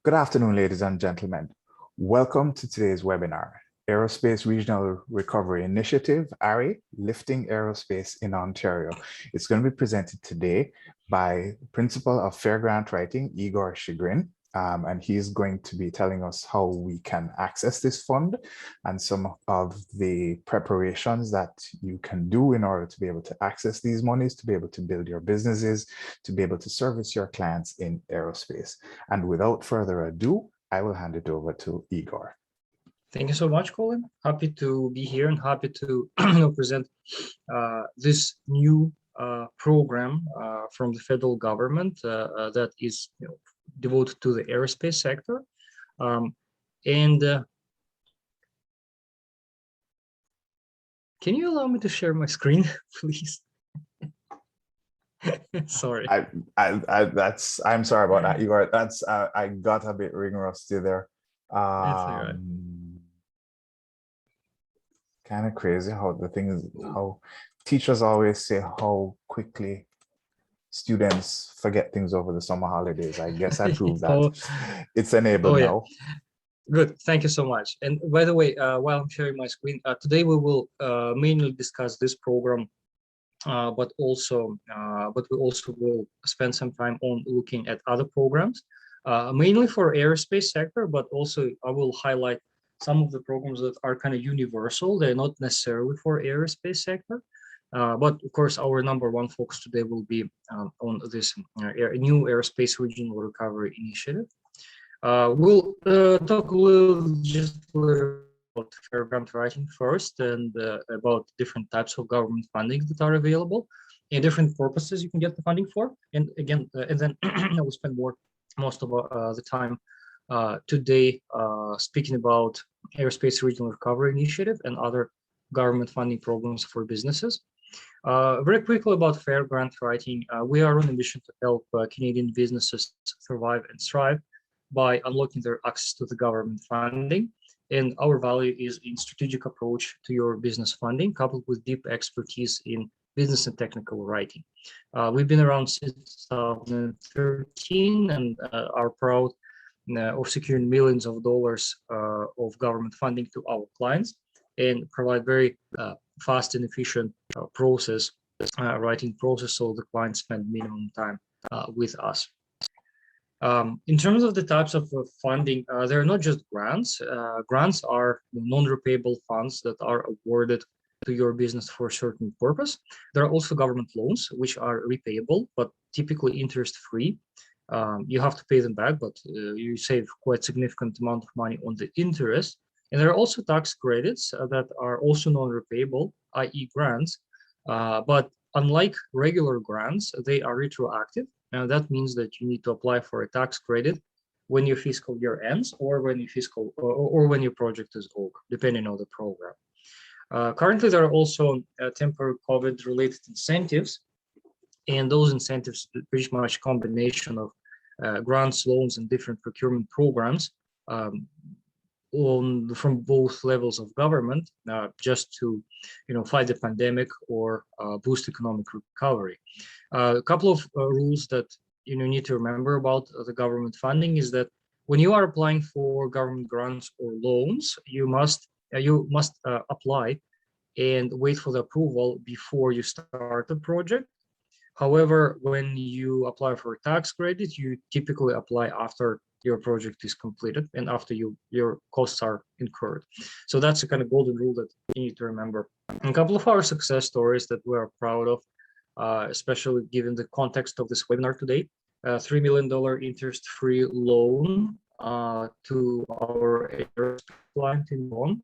Good afternoon, ladies and gentlemen. Welcome to today's webinar, Aerospace Regional Recovery Initiative, ARRI, Lifting Aerospace in Ontario. It's going to be presented today by Principal of Fair Grant Writing, Igor Shigrin, and he's going to be telling us how we can access this fund and some of the preparations that you can do in order to be able to access these monies, to be able to build your businesses, to be able to service your clients in aerospace. And without further ado, I will hand it over to Igor. Thank you so much, Colin. Happy to be here and happy to present this new program from the federal government that is devoted to the aerospace sector. Can you allow me to share my screen, please? Sorry. I'm sorry about that, Igor. That's I got a bit ring rusty there. That's all right. Kind of crazy how the thing is, how teachers always say how quickly students forget things over the summer holidays. I guess I proved that. It's enabled now. Good, thank you so much. And by the way, while I'm sharing my screen, today we will mainly discuss this program, but we also will spend some time on looking at other programs, mainly for aerospace sector, but also I will highlight some of the programs that are kind of universal. They're not necessarily for aerospace sector. But of course, our number one focus today will be on this new Aerospace Regional Recovery Initiative. We'll talk a little about fair grant writing first, and about different types of government funding that are available and different purposes you can get the funding for. And again, and then I will spend most of the time today speaking about Aerospace Regional Recovery Initiative and other government funding programs for businesses. Very quickly about fair grant writing, we are on a mission to help Canadian businesses survive and thrive by unlocking their access to the government funding. And our value is in strategic approach to your business funding, coupled with deep expertise in business and technical writing. We've been around since 2013 and are proud of securing millions of dollars of government funding to our clients and provide very fast and efficient writing process, so the clients spend minimum time with us. In terms of the types of funding, they're not just grants. Grants are non-repayable funds that are awarded to your business for a certain purpose. There are also government loans, which are repayable, but typically interest-free. You have to pay them back, but you save quite significant amount of money on the interest. And there are also tax credits that are also non-repayable, i.e. grants, but unlike regular grants, they are retroactive. And that means that you need to apply for a tax credit when your fiscal year ends or when your project is over, depending on the program. Currently, there are also temporary COVID-related incentives, and those incentives are pretty much a combination of grants, loans, and different procurement programs from both levels of government, just to fight the pandemic or boost economic recovery. A couple of rules that you need to remember about the government funding is that when you are applying for government grants or loans, you must apply and wait for the approval before you start the project. However, when you apply for a tax credit, you typically apply after your project is completed and after your costs are incurred. So that's a kind of golden rule that you need to remember. And a couple of our success stories that we are proud of, especially given the context of this webinar today, $3 million interest-free loan to our aerospace client in Bonn,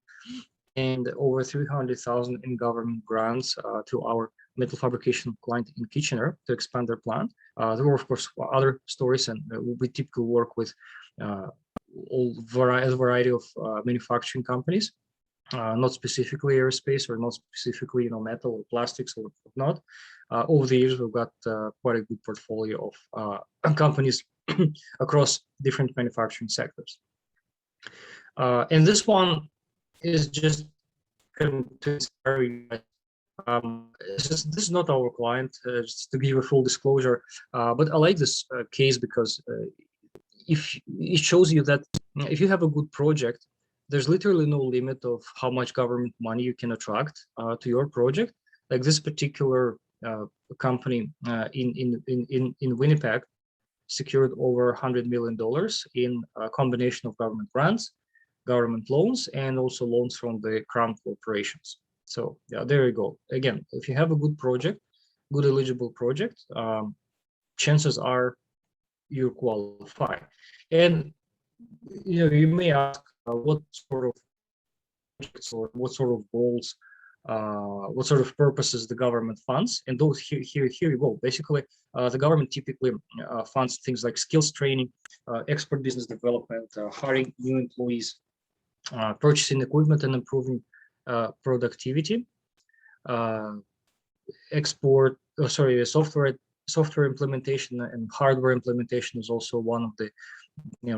and over 300,000 in government grants to our metal fabrication client in Kitchener to expand their plant. There were, of course, other stories, and we typically work with a variety of manufacturing companies, not specifically aerospace or not specifically metal or plastics or whatnot. Over the years, we've got quite a good portfolio of companies across different manufacturing sectors. And this one is just to inspire you. This is not our client, just to give a full disclosure, but I like this case because if it shows you that if you have a good project, there's literally no limit of how much government money you can attract to your project. Like this particular company in Winnipeg secured over $100 million in a combination of government grants, government loans, and also loans from the Crown corporations. So yeah, there you go. Again, if you have a good project, good eligible project, chances are you qualify. And you may ask what sort of projects or what sort of goals, what sort of purposes the government funds, and those here you go. Basically, the government typically funds things like skills training, export business development, hiring new employees, purchasing equipment and improving productivity, software implementation and hardware implementation is also one of the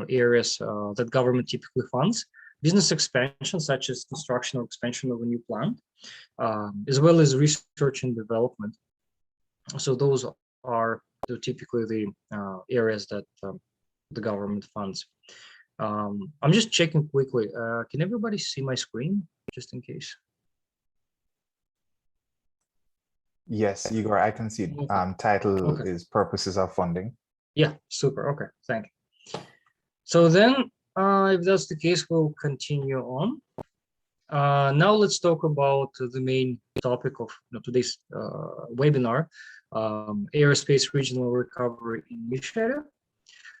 areas that government typically funds. Business expansion, such as construction or expansion of a new plant, as well as research and development. So those are typically the areas that the government funds. I'm just checking quickly. Can everybody see my screen, just in case? Yes, Igor, I can see it. Title is Purposes of Funding. Yeah, super. Okay, thank you. So then, if that's the case, we'll continue on. Now let's talk about the main topic of today's webinar, Aerospace Regional Recovery Initiative.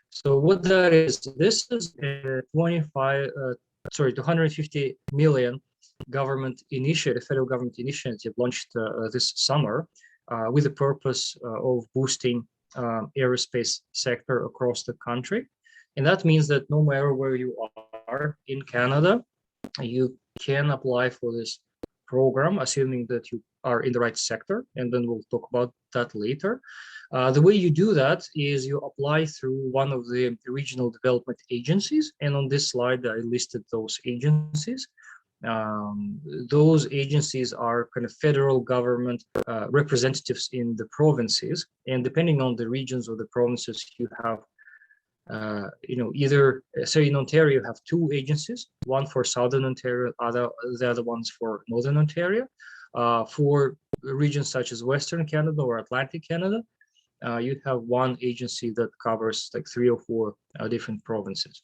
So what that is, this is a 250 million government initiative, federal government initiative launched this summer with the purpose of boosting aerospace sector across the country. And that means that no matter where you are in Canada, you can apply for this program, assuming that you are in the right sector, and then we'll talk about that later. The way you do that is you apply through one of the regional development agencies, and on this slide I listed those agencies. Those agencies are kind of federal government representatives in the provinces, and depending on the regions or the provinces, you have either, say in Ontario, you have two agencies, one for Southern Ontario, the other ones for Northern Ontario. For regions such as Western Canada or Atlantic Canada, you have one agency that covers like 3 or 4 different provinces.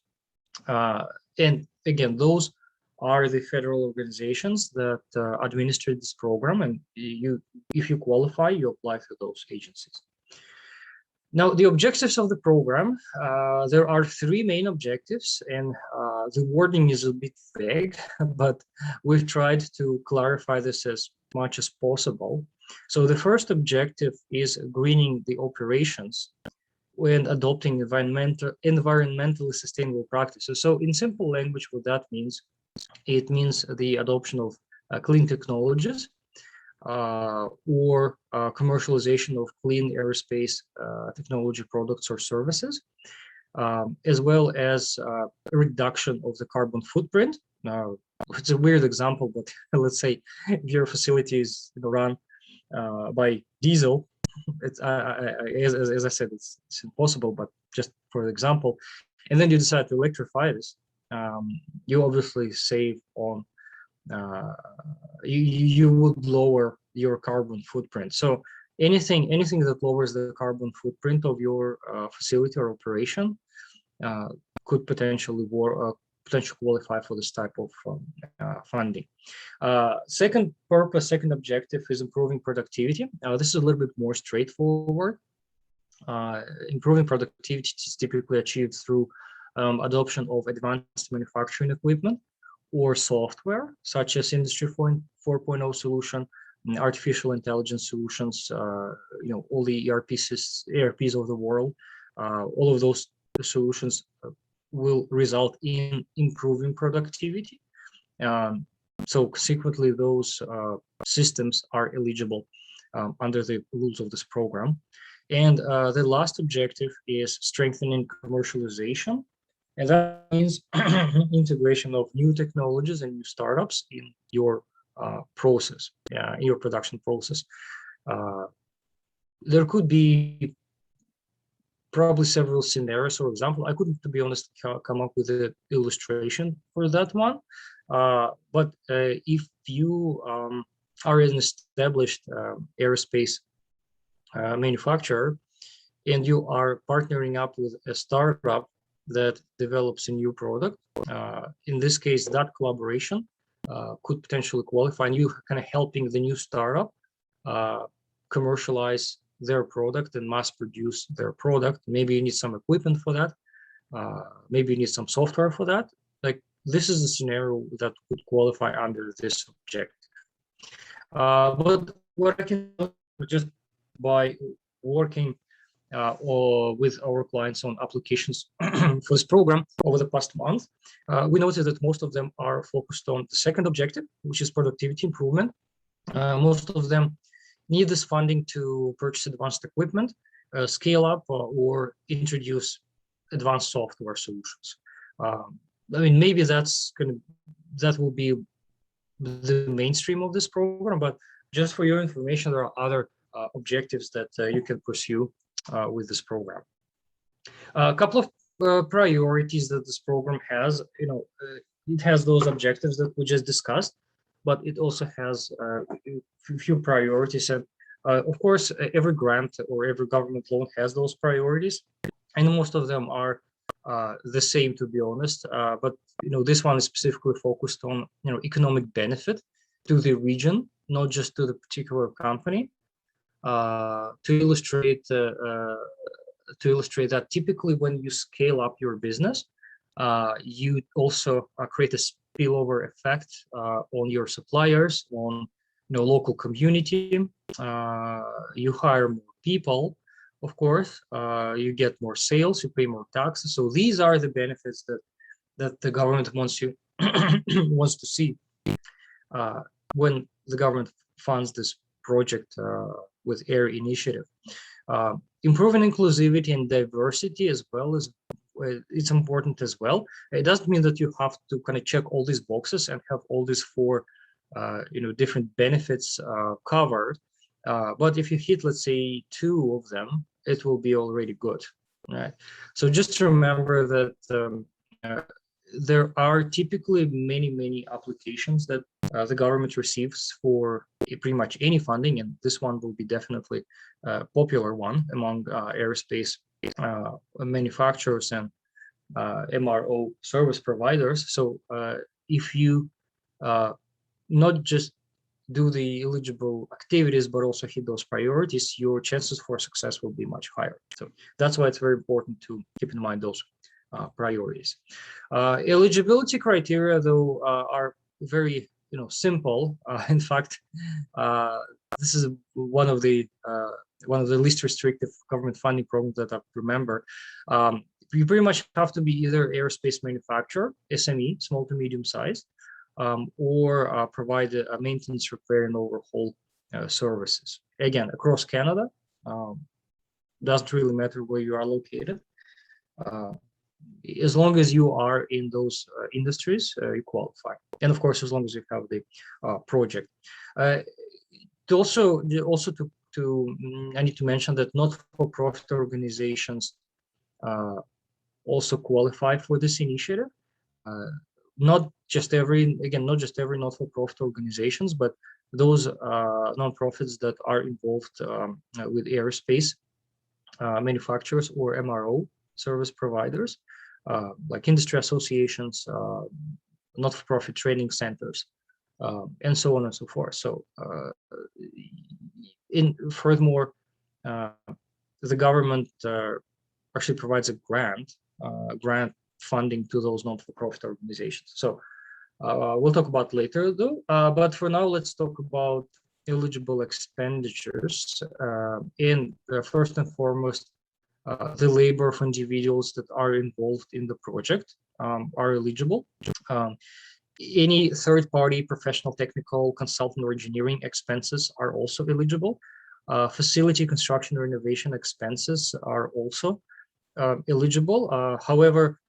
And again, those are the federal organizations that administer this program, and if you qualify, you apply for those agencies. Now, the objectives of the program, there are 3 main objectives, and the wording is a bit vague, but we've tried to clarify this as much as possible. So the first objective is greening the operations when adopting environmentally sustainable practices. So in simple language, what that means, it means the adoption of clean technologies, or commercialization of clean aerospace technology products or services, as well as a reduction of the carbon footprint. Now, it's a weird example, but let's say if your facility is run by diesel, it's as I said, it's impossible, but just for example, and then you decide to electrify this, you obviously save on you would lower your carbon footprint. So anything that lowers the carbon footprint of your facility or operation could potentially qualify for this type of funding. Second objective is improving productivity. This is a little bit more straightforward. Improving productivity is typically achieved through adoption of advanced manufacturing equipment or software, such as Industry 4.0 solution, artificial intelligence solutions, all the ERPs of the world, all of those solutions will result in improving productivity. So consequently, those systems are eligible under the rules of this program. And the last objective is strengthening commercialization. And that means integration of new technologies and new startups in your process, in your production process. There could be probably several scenarios or example. I couldn't, to be honest, come up with an illustration for that one. But if you are an established aerospace manufacturer and you are partnering up with a startup that develops a new product, in this case, that collaboration could potentially qualify, and you kind of helping the new startup commercialize their product and mass produce their product. Maybe you need some equipment for that. Maybe you need some software for that. Like, this is a scenario that could qualify under this objective. But what I can do just by working or with our clients on applications for this program over the past month, we noticed that most of them are focused on the second objective, which is productivity improvement. Most of them need this funding to purchase advanced equipment, scale up, or introduce advanced software solutions. I mean, maybe that will be the mainstream of this program, but just for your information, there are other objectives that you can pursue with this program. A couple of priorities that this program has, it has those objectives that we just discussed, but it also has a few priorities. And of course, every grant or every government loan has those priorities, and most of them are the same, to be honest. But this one is specifically focused on economic benefit to the region, not just to the particular company. To illustrate that, typically when you scale up your business, you also create a spillover effect on your suppliers, on local community. You hire more people, of course. You get more sales, you pay more taxes. So these are the benefits that the government wants to see when the government funds this project with ARRI initiative. Improving inclusivity and diversity as well as it's important as well. It doesn't mean that you have to kind of check all these boxes and have all these four different benefits covered. But if you hit, let's say, 2 of them, it will be already good. Right. So just remember that there are typically many applications that the government receives for pretty much any funding, and this one will be definitely a popular one among aerospace manufacturers and MRO service providers. So if you not just do the eligible activities, but also hit those priorities, your chances for success will be much higher. So that's why it's very important to keep in mind those priorities. Eligibility criteria, though, are very simple. In fact, this is one of the least restrictive government funding programs that I remember. You pretty much have to be either aerospace manufacturer, SME, small to medium size, or provide a maintenance, repair, and overhaul services. Again, across Canada, doesn't really matter where you are located. As long as you are in those industries, you qualify. And of course, as long as you have the project. I need to mention that not-for-profit organizations also qualify for this initiative. Not just every not-for-profit organizations, but those nonprofits that are involved with aerospace manufacturers or MRO service providers, like industry associations, not-for-profit training centers, and so on and so forth. So, furthermore, the government actually provides a grant funding to those not-for-profit organizations. So we'll talk about later, though. But for now, let's talk about eligible expenditures. And first and foremost, the labor of individuals that are involved in the project are eligible. Any third-party professional, technical, consultant, or engineering expenses are also eligible. Facility construction renovation expenses are also eligible. However,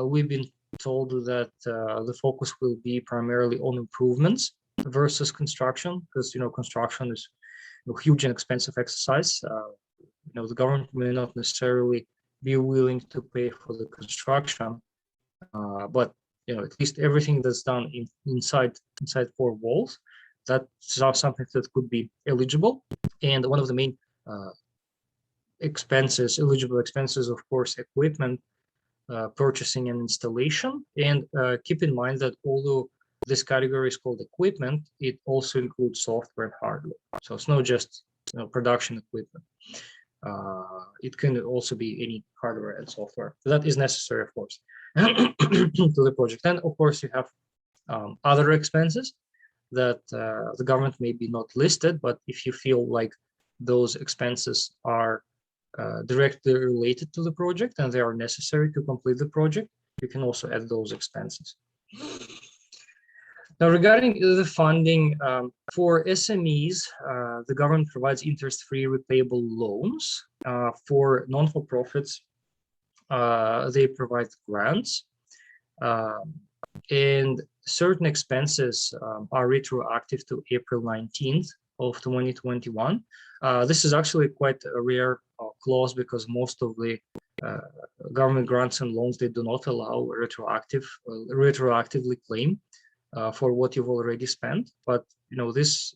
we've been told that the focus will be primarily on improvements versus construction, because construction is a huge and expensive exercise. The government may not necessarily be willing to pay for the construction, but at least everything that's done inside 4 walls, that's something that could be eligible. And one of the main eligible expenses, of course, equipment purchasing and installation. And keep in mind that although this category is called equipment, it also includes software and hardware. So it's not just production equipment. It can also be any hardware and software that is necessary, of course, to the project. And of course, you have other expenses that the government may be not listed, but if you feel like those expenses are directly related to the project and they are necessary to complete the project, you can also add those expenses. Now, regarding the funding for SMEs, the government provides interest-free repayable loans. For non-for-profits, they provide grants, and certain expenses are retroactive to April 19th of 2021. This is actually quite a rare clause because most of the government grants and loans, they do not allow retroactively claim for what you've already spent. But this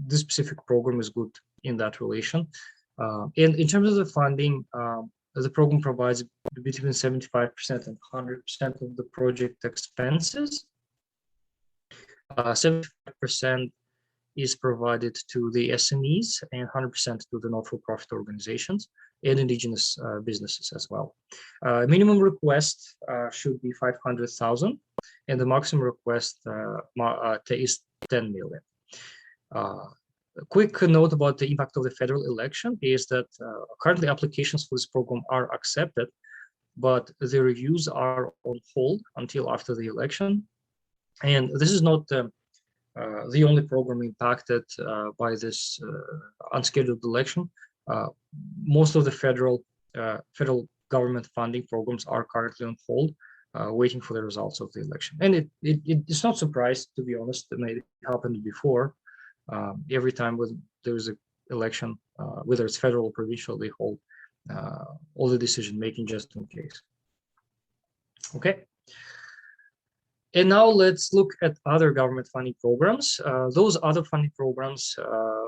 specific program is good in that relation. And in terms of the funding, the program provides between 75% and 100% of the project expenses. 75% is provided to the SMEs and 100% to the not-for-profit organizations and indigenous businesses as well. Minimum request should be 500,000, and the maximum request is 10 million. A quick note about the impact of the federal election is that currently applications for this program are accepted, but the reviews are on hold until after the election. And this is not the only program impacted by this unscheduled election. Most of the federal government funding programs are currently on hold, waiting for the results of the election. And it's not surprised, to be honest. It happened before. Every time when there's an election, whether it's federal or provincial, they hold all the decision making just in case. Okay. And now let's look at other government funding programs. Those other funding programs,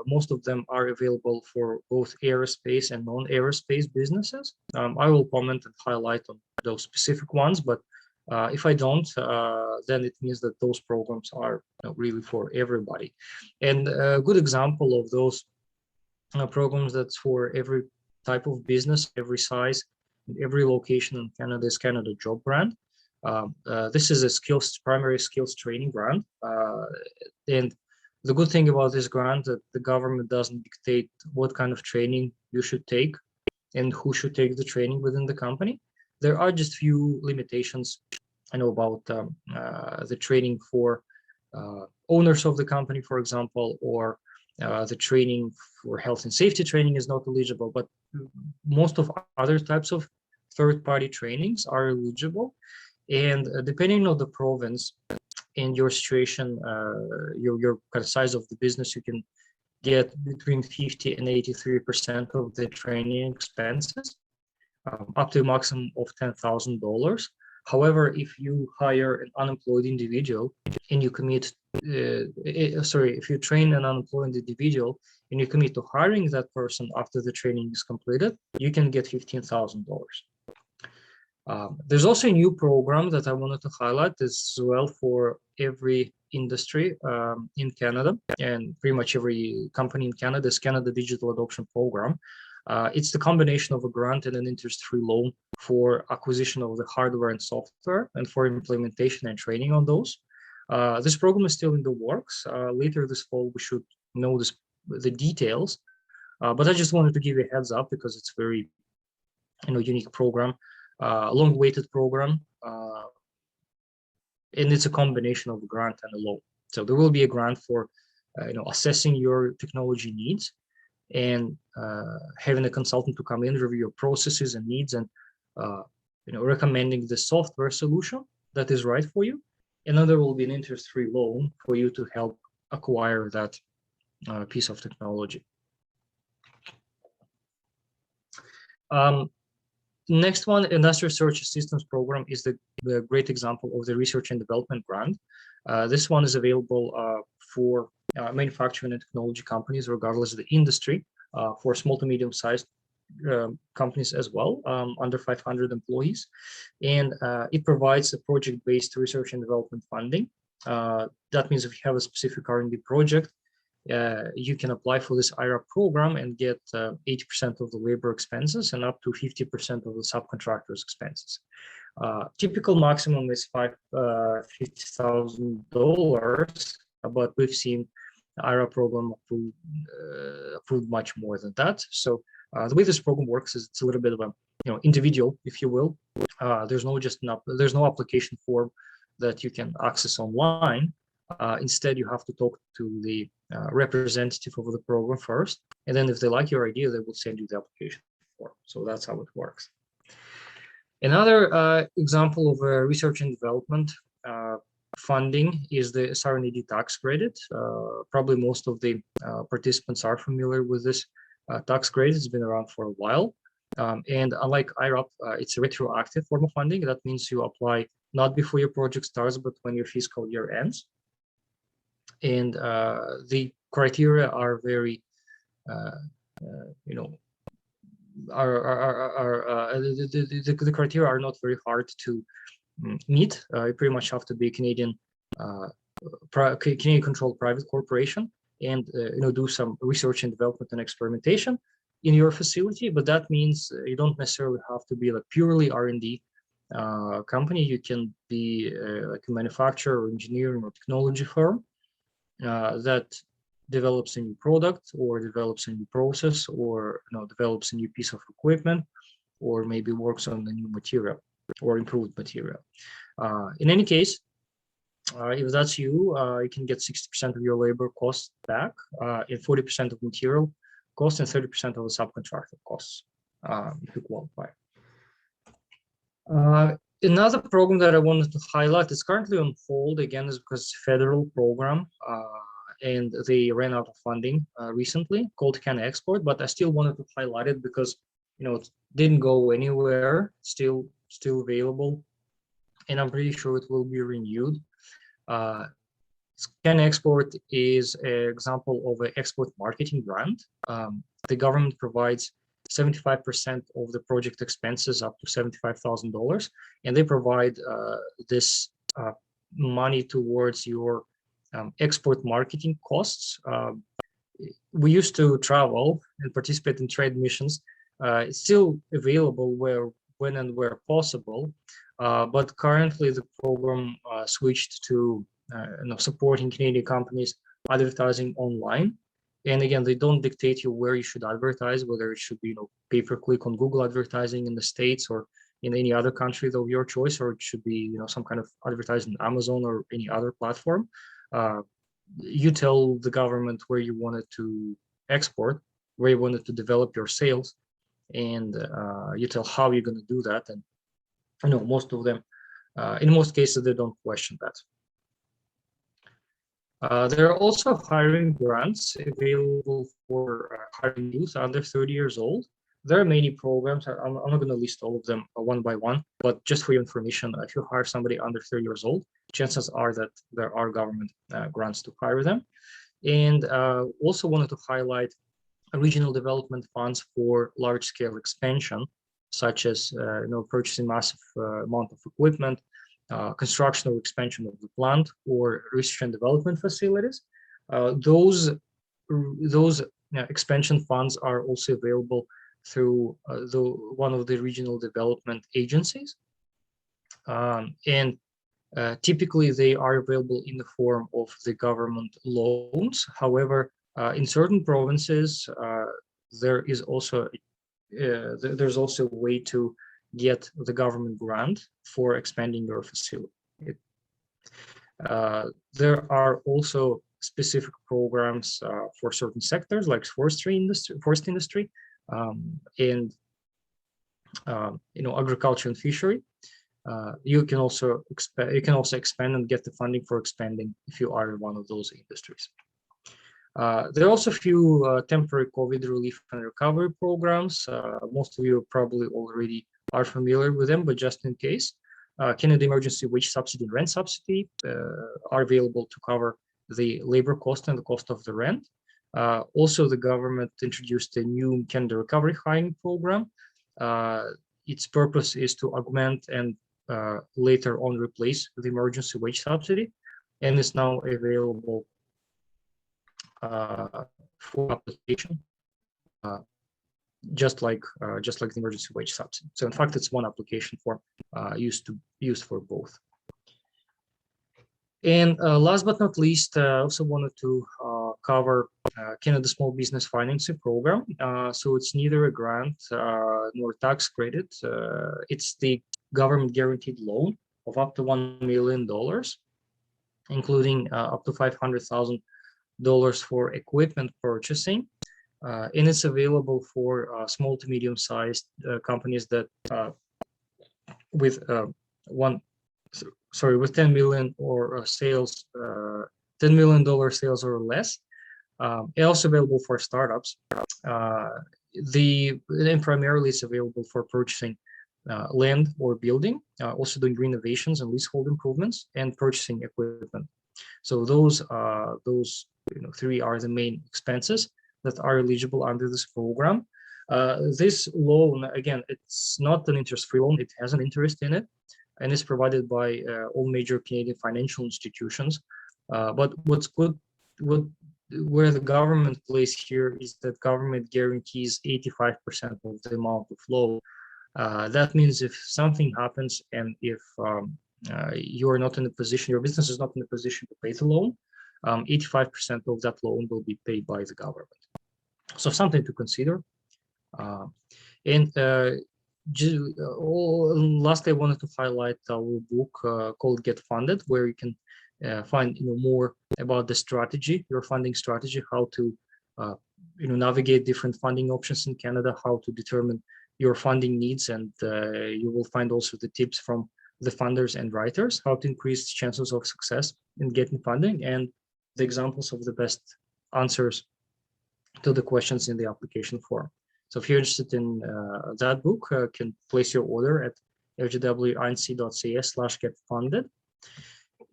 most of them are available for both aerospace and non-aerospace businesses. I will comment and highlight on those specific ones, but if I don't, then it means that those programs are really for everybody. And a good example of those programs that's for every type of business, every size, every location in Canada is Canada Job Grant. This is a primary skills training grant, and the good thing about this grant that the government doesn't dictate what kind of training you should take and who should take the training within the company. There are just few limitations. I know about the training for owners of the company, for example, or the training for health and safety training is not eligible, but most of other types of third-party trainings are eligible. And depending on the province and your situation, your kind of size of the business, you can get between 50 and 83% of the training expenses, up to a maximum of $10,000. However, if you hire an unemployed individual and you commit, if you train an unemployed individual and you commit to hiring that person after the training is completed, you can get $15,000. There's also a new program that I wanted to highlight as well for every industry in Canada, and pretty much every company in Canada is Canada Digital Adoption Program. It's the combination of a grant and an interest-free loan for acquisition of the hardware and software and for implementation and training on those. This program is still in the works. Later this fall, we should know the details, but I just wanted to give you a heads up because it's very unique program. Long-awaited program, and it's a combination of a grant and a loan. So there will be a grant for assessing your technology needs and having a consultant to come in, review your processes and needs, and recommending the software solution that is right for you. And then there will be an interest-free loan for you to help acquire that piece of technology. Next one, Industrial Research Assistance Program, is the great example of the research and development grant. This one is available for manufacturing and technology companies, regardless of the industry, for small to medium-sized companies as well, under 500 employees. And it provides a project-based research and development funding. That means if you have a specific R&D project, you can apply for this ARRI program and get 80% of the labor expenses and up to 50% of the subcontractors' expenses. Typical maximum is $50,000, but we've seen the ARRI program approved much more than that. So the way this program works is it's a little bit of a individual, if you will. There's no application form that you can access online. Instead, you have to talk to the representative of the program first, and then if they like your idea, they will send you the application form. So that's how it works. Another example of research and development funding is the SR&ED tax credit. Probably most of the participants are familiar with this tax credit. It's been around for a while. And unlike IRAP, it's a retroactive form of funding. That means you apply not before your project starts, but when your fiscal year ends. And the criteria are very, the criteria are not very hard to meet. You pretty much have to be a Canadian controlled private corporation and do some research and development and experimentation in your facility. But that means you don't necessarily have to be like purely R&D company. You can be like a manufacturer or engineering or technology firm that develops a new product or develops a new process or develops a new piece of equipment or maybe works on a new material or improved material. In any case, if that's you, you can get 60% of your labor costs back, and 40% of material costs and 30% of the subcontractor costs if you qualify. Another program that I wanted to highlight is currently on hold, again, is because it's a federal program and they ran out of funding recently, called CanExport, but I still wanted to highlight it because it didn't go anywhere, still available, and I'm pretty sure it will be renewed. CanExport is an example of an export marketing grant. The government provides 75% of the project expenses up to $75,000, and they provide this money towards your export marketing costs. We used to travel and participate in trade missions. It's still available when and where possible, but currently the program switched to supporting Canadian companies advertising online. And again, they don't dictate you where you should advertise, whether it should be pay-per-click on Google advertising in the States or in any other country of your choice, or it should be some kind of advertising on Amazon or any other platform. You tell the government where you wanted to export, where you wanted to develop your sales, and you tell how you're going to do that. And most of them, in most cases, they don't question that. There are also hiring grants available for hiring youth under 30 years old. There are many programs. I'm not going to list all of them one by one, but just for your information, if you hire somebody under 30 years old, chances are that there are government grants to hire them. And also wanted to highlight regional development funds for large-scale expansion, such as purchasing massive amount of equipment, construction or expansion of the plant, or research and development facilities. Those expansion funds are also available through one of the regional development agencies. And typically they are available in the form of the government loans. However, in certain provinces, there's also a way to get the government grant for expanding your facility. There are also specific programs for certain sectors like forest industry, and agriculture and fishery. You can also expand and get the funding for expanding if you are in one of those industries. There are also a few temporary COVID relief and recovery programs. Most of you are probably already are familiar with them, but just in case, Canada Emergency Wage Subsidy and Rent Subsidy are available to cover the labor cost and the cost of the rent. Also, the government introduced a new Canada Recovery Hiring Program. Its purpose is to augment and later on replace the emergency wage subsidy, and is now available for application, just like the emergency wage subsidy. So in fact, it's one application form used for both. And last but not least, I also wanted to cover Canada Small Business Financing Program. So it's neither a grant nor tax credit. It's the government guaranteed loan of up to $1 million, including up to $500,000 for equipment purchasing. And it's available for small to medium-sized companies that with 10 million or sales, $10 million sales or less. It's also available for startups. And primarily it's available for purchasing land or building, also doing renovations and leasehold improvements, and purchasing equipment. So those three are the main expenses that are eligible under this program. This loan, again, it's not an interest-free loan. It has an interest in it, and is provided by all major Canadian financial institutions. But what's good, where the government plays here is that government guarantees 85% of the amount of loan. That means if something happens and if you are not in a position, your business is not in a position to pay the loan, 85% of that loan will be paid by the government. So something to consider. Lastly, I wanted to highlight our book called Get Funded, where you can find more about the strategy, your funding strategy, how to navigate different funding options in Canada, how to determine your funding needs, and you will find also the tips from the funders and writers, how to increase chances of success in getting funding, and the examples of the best answers to the questions in the application form. So if you're interested in that book, can place your order at lgwinc.ca/getfunded.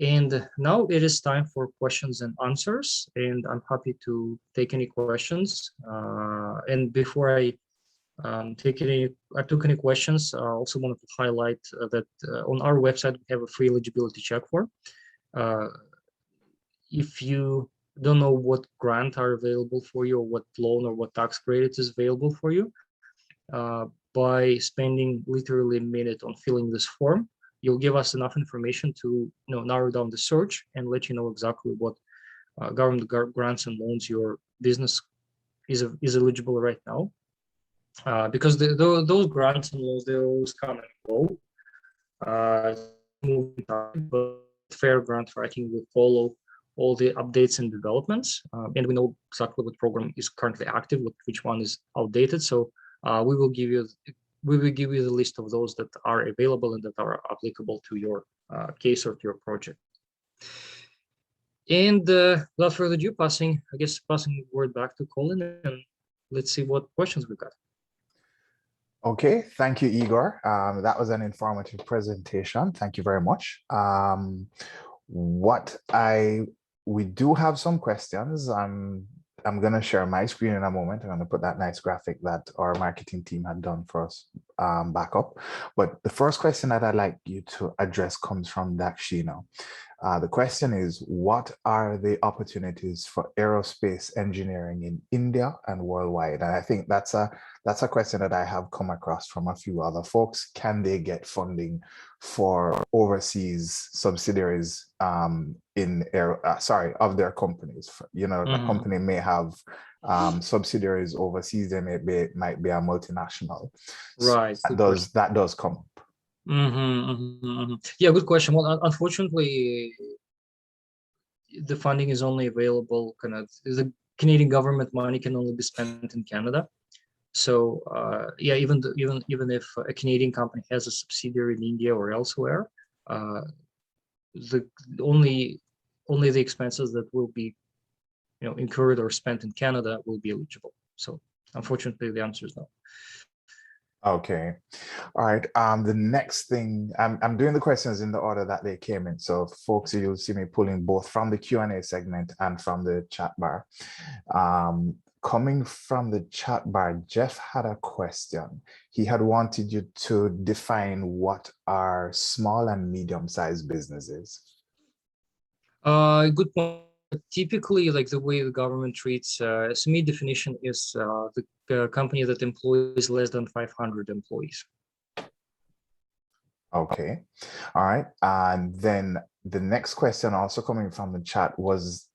And now it is time for questions and answers, and I'm happy to take any questions. And before I took any questions, I also wanted to highlight that on our website we have a free eligibility check form. If you don't know what grant are available for you, or what loan or what tax credit is available for you, by spending literally a minute on filling this form, you'll give us enough information to narrow down the search and let you know exactly what government grants and loans your business is eligible right now. Because those grants and loans, they always come and go. But fair grant writing will follow all the updates and developments, and we know exactly what program is currently active, which one is outdated. So we will give you the list of those that are available and that are applicable to your case or to your project. And without further ado, passing the word back to Colin, and let's see what questions we got. Okay, thank you, Igor. That was an informative presentation. Thank you very much. We do have some questions. I'm going to share my screen in a moment. I'm going to put that nice graphic that our marketing team had done for us back up. But the first question that I'd like you to address comes from Dakshina. The question is, what are the opportunities for aerospace engineering in India and worldwide? And I think that's a question that I have come across from a few other folks. Can they get funding for overseas subsidiaries of their companies? The company may have subsidiaries overseas. They might be a multinational. Right. So that does come up. Yeah, good question. Well, unfortunately, the funding is only available. The Canadian government money can only be spent in Canada. So yeah, even if a Canadian company has a subsidiary in India or elsewhere, only the expenses that will be incurred or spent in Canada will be eligible. So unfortunately, the answer is no. Okay. All right. The next thing, I'm doing the questions in the order that they came in. So folks, you'll see me pulling both from the Q&A segment and from the chat bar. Coming from the chat bar, Jeff had a question. He had wanted you to define what are small and medium-sized businesses. Good point. Typically, like the way the government treats SME definition is the company that employs less than 500 employees. Okay. All right. And then the next question also coming from the chat was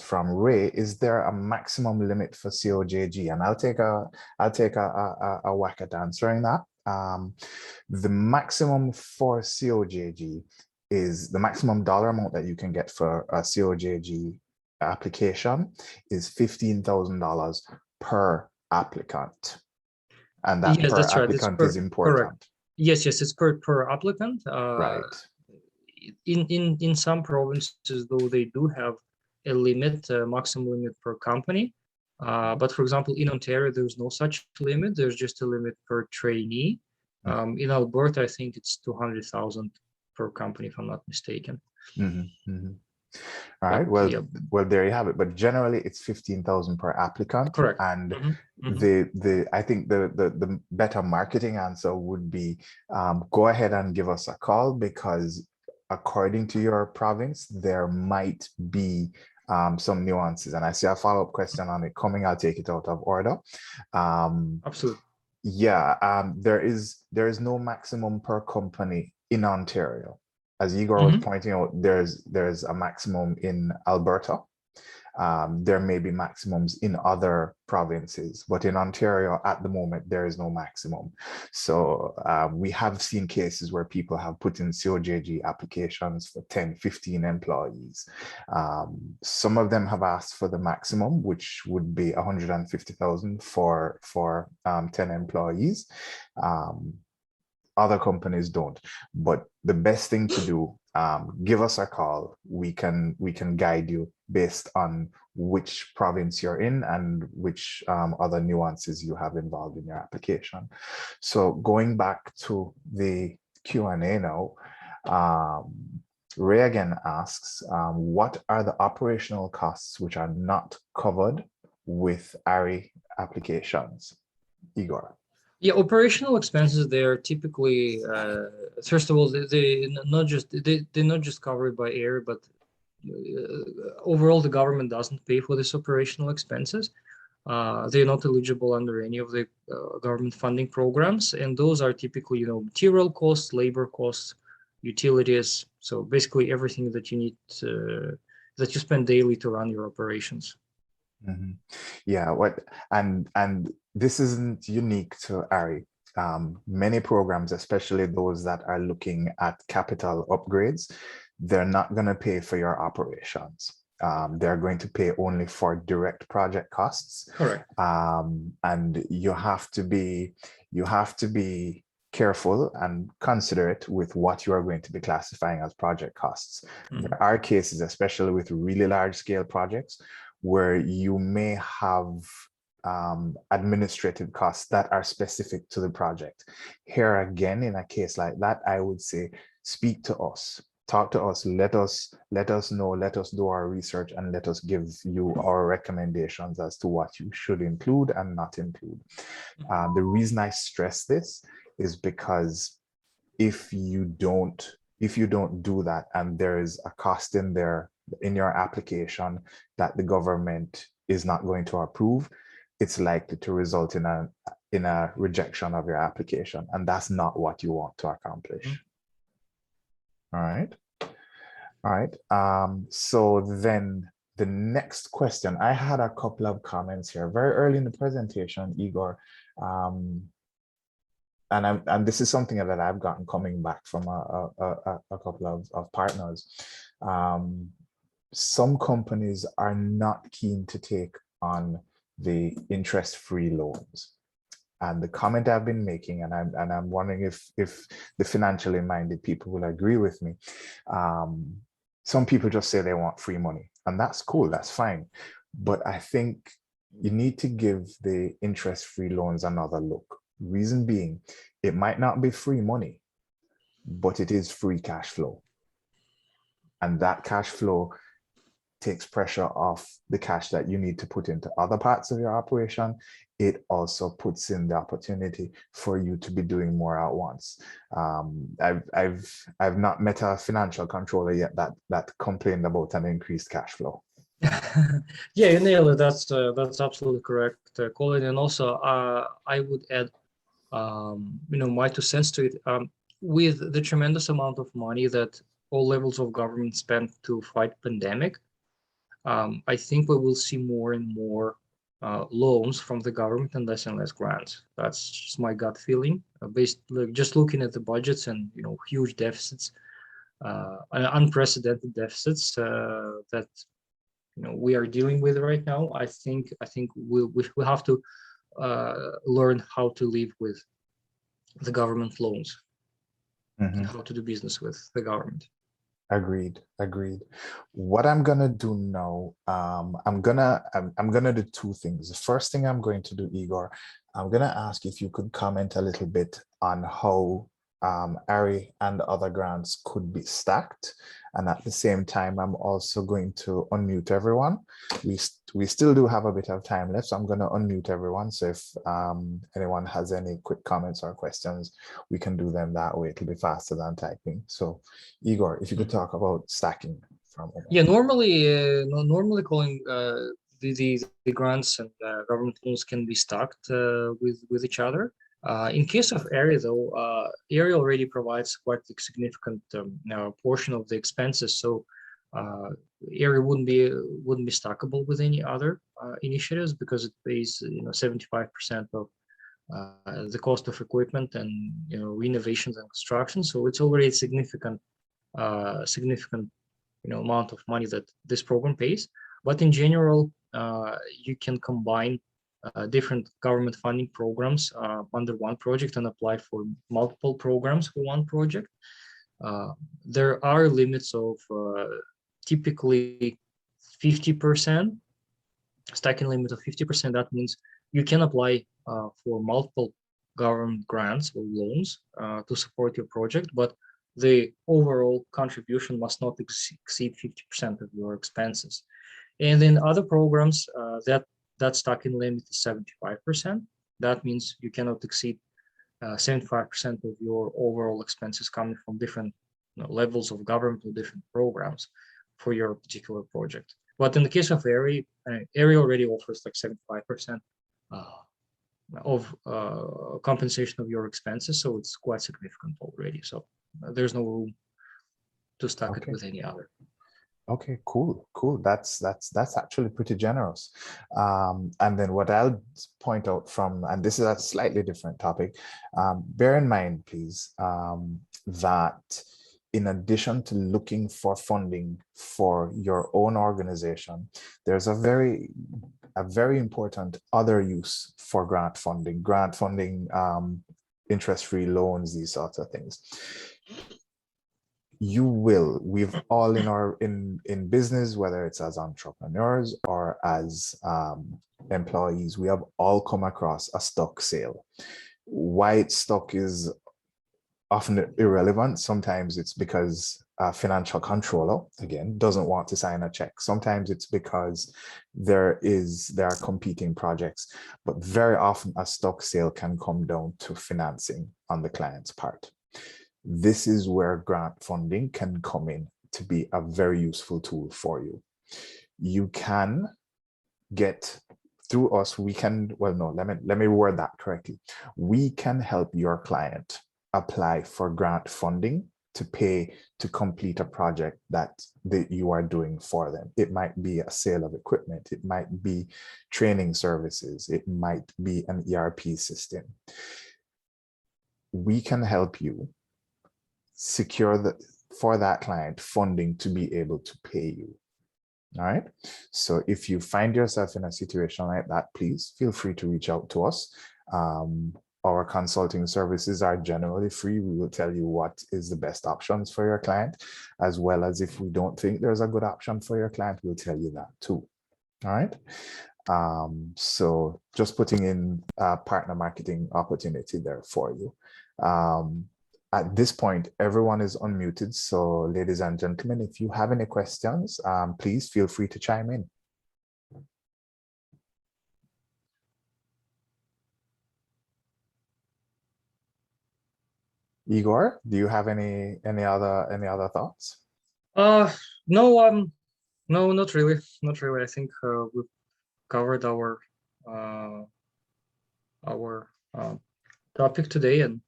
from Ray. Is there a maximum limit for COJG? And I'll take a whack at answering that. The maximum for COJG is the maximum dollar amount that you can get for a COJG application is $15,000 per applicant. And that Yes, per that's right. applicant is important. Correct. Yes, it's per applicant. Right. In some provinces, though, they do have a limit, maximum limit per company. But for example, in Ontario, there's no such limit. There's just a limit per trainee. In Alberta, I think it's 200,000 per company, if I'm not mistaken. All right. But, well, yeah. well, there you have it. But generally, it's 15,000 per applicant. Correct. And I think the better marketing answer would be go ahead and give us a call, because according to your province, there might be some nuances. And I see a follow-up question on it coming. I'll take it out of order. Absolutely. Yeah. There is no maximum per company in Ontario. As Igor was pointing out, there's a maximum in Alberta. There may be maximums in other provinces, but in Ontario at the moment, there is no maximum. So we have seen cases where people have put in COJG applications for 10, 15 employees. Some of them have asked for the maximum, which would be 150,000 for 10 employees. Other companies don't, but the best thing to do, give us a call. We can guide you based on which province you're in and which other nuances you have involved in your application. So going back to the Q&A now, Ray again asks, what are the operational costs which are not covered with ARRI applications? Igor. Yeah, operational expenses, they're typically first of all, they're not just covered by ARRI, but overall the government doesn't pay for these operational expenses. They're not eligible under any of the government funding programs, and those are typically material costs, labor costs, utilities. So basically everything that you need that you spend daily to run your operations. Yeah, and this isn't unique to ARRI. Many programs, especially those that are looking at capital upgrades, they're not going to pay for your operations. They're going to pay only for direct project costs. Correct. And you have to be careful and considerate with what you are going to be classifying as project costs. There are cases, especially with really large scale projects, where you may have administrative costs that are specific to the project. Here again, in a case like that, I would say, speak to us, talk to us, let us know, let us do our research, and let us give you our recommendations as to what you should include and not include. The reason I stress this is because if you don't do that, and there is a cost in there in your application that the government is not going to approve, it's likely to result in a rejection of your application, and that's not what you want to accomplish. All right. So then the next question, I had a couple of comments here very early in the presentation, Igor, and this is something that I've gotten coming back from a couple of partners. Some companies are not keen to take on the interest-free loans. And the comment I've been making, and I'm wondering if the financially minded people will agree with me. Some people just say they want free money, and that's cool, that's fine. But I think you need to give the interest-free loans another look, Reason being, it might not be free money, but it is free cash flow. And that cash flow takes pressure off the cash that you need to put into other parts of your operation. It also puts in the opportunity for you to be doing more at once. I've not met a financial controller yet that complained about an increased cash flow. Yeah, you nailed it. That's absolutely correct, Colin. And also, I would add, my 2 cents to it. With the tremendous amount of money that all levels of government spent to fight pandemic, I think we will see more and more loans from the government and less grants. That's just my gut feeling, just looking at the budgets and huge deficits, unprecedented deficits that we are dealing with right now. I think we have to learn how to live with the government loans and how to do business with the government. Agreed. What I'm gonna do now, I'm gonna do two things. The first thing I'm going to do, Igor, I'm gonna ask if you could comment a little bit on how ARRI and other grants could be stacked. And at the same time, I'm also going to unmute everyone. We still do have a bit of time left, so I'm going to unmute everyone. So if anyone has any quick comments or questions, we can do them that way. It'll be faster than typing. So Igor, if you could talk about stacking from a moment. Yeah, normally calling the grants and government loans can be stacked with each other. In case of ARRI, though, ARRI already provides quite a significant portion of the expenses, so ARRI wouldn't be stackable with any other initiatives because it pays 75% of the cost of equipment and renovations and construction. So it's already a significant amount of money that this program pays. But in general, you can combine different government funding programs under one project and apply for multiple programs for one project. There are limits of typically 50%, stacking limit of 50%. That means you can apply for multiple government grants or loans to support your project, but the overall contribution must not exceed 50% of your expenses. And in other programs, that stacking limit is 75%. That means you cannot exceed 75% of your overall expenses coming from different levels of government or different programs for your particular project. But in the case of ARRI, ARRI already offers like 75% of compensation of your expenses, so it's quite significant already. So there's no room to stack it with any other. Okay, cool. That's actually pretty generous. And then what I'll point out from, and this is a slightly different topic, bear in mind, please, that in addition to looking for funding for your own organization, there's a very important other use for grant funding, interest-free loans, these sorts of things. We've all in business, whether it's as entrepreneurs or as employees, we have all come across a stock sale. Why it's stuck is often irrelevant. Sometimes it's because a financial controller, again, doesn't want to sign a check. Sometimes it's because there are competing projects, but very often a stock sale can come down to financing on the client's part. This is where grant funding can come in to be a very useful tool for you. You can get through us, let me word that correctly. We can help your client apply for grant funding to complete a project that you are doing for them. It might be a sale of equipment. It might be training services. It might be an ERP system. We can help you secure for that client funding to be able to pay you. All right. So if you find yourself in a situation like that, please feel free to reach out to us. Our consulting services are generally free. We will tell you what is the best options for your client, as well as if we don't think there's a good option for your client, we'll tell you that too. All right. So just putting in a partner marketing opportunity there for you. At this point, everyone is unmuted. So ladies and gentlemen, if you have any questions, please feel free to chime in. Igor, do you have any other thoughts? No, no, not really. Not really. I think we've covered our topic today, and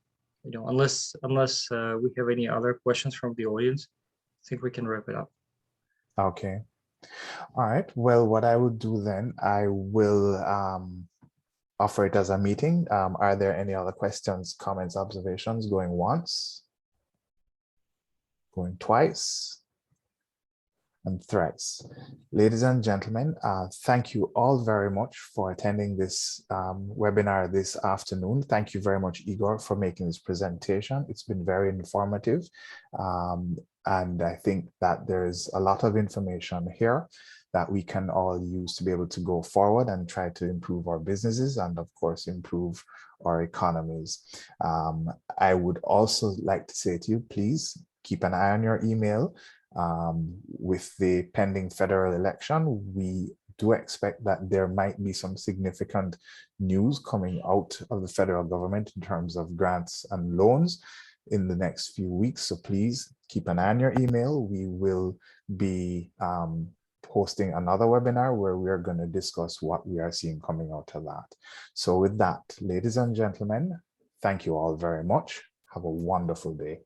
unless we have any other questions from the audience, I think we can wrap it up. Okay. All right. Well, what I will do then, I will offer it as a meeting. Are there any other questions, comments, observations? Going once, going twice, and thrice. Ladies and gentlemen, thank you all very much for attending this webinar this afternoon. Thank you very much, Igor, for making this presentation. It's been very informative. And I think that there's a lot of information here that we can all use to be able to go forward and try to improve our businesses and, of course, improve our economies. I would also like to say to you, please keep an eye on your email. With the pending federal election, we do expect that there might be some significant news coming out of the federal government in terms of grants and loans in the next few weeks. So please keep an eye on your email. We will be hosting another webinar where we are going to discuss what we are seeing coming out of that. So with that, ladies and gentlemen, thank you all very much. Have a wonderful day.